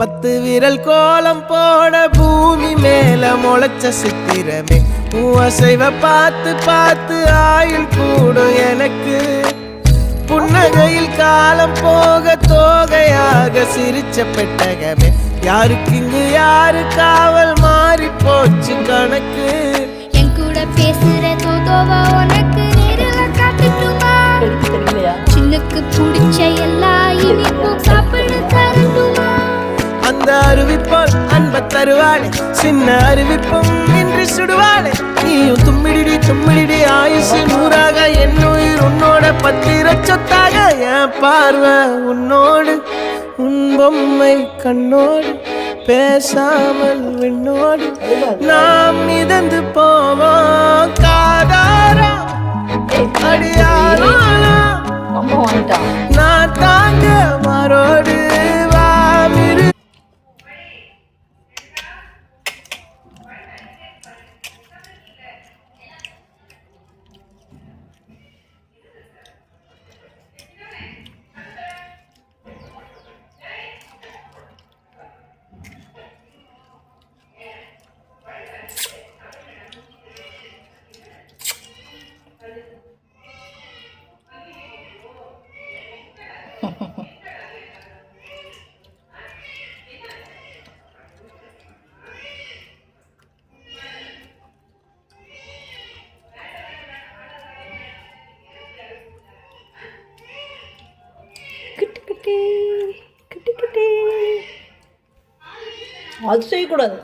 10 விரல் கோலம் போட பூமி மேல முளைச்ச சித்திரமே அசைவ பார்த்து பார்த்து ஆயுள் கூடும் எனக்கு புன்னகையில் காலம் போக தோகையாக சிரிச்ச பெட்டகமே யாருக்கு இங்கு யாரு காவல் மாறி போச்சு கணக்கு என் கூட பேசுற தோதோவா உனக்கு நேரில் காட்டுட்டுமா சின்னுக்கு பிடிச்ச எல்லா இனிப்பும் சாப்பிட தரட்டுமா அந்த அறிவிப்பால் அன்ப தருவாளே சின்ன அறிவிப்பும் இன்று சுடுவாளே நீயும் தும்மிடி தும்மிடி ஆயுசு 100ஆக என் உயிர் உன்னோட 10 சொத்தாக என் பார்வை உன்னோடு உன் பொம்மை கண்ணோடு பேசாமல் விண்ணோடு நாம் மிதந்து போவோம் காதாரா அடியாரா நான் தாங்க மாறோடு வாமிரு அது செய்யக்கூடாது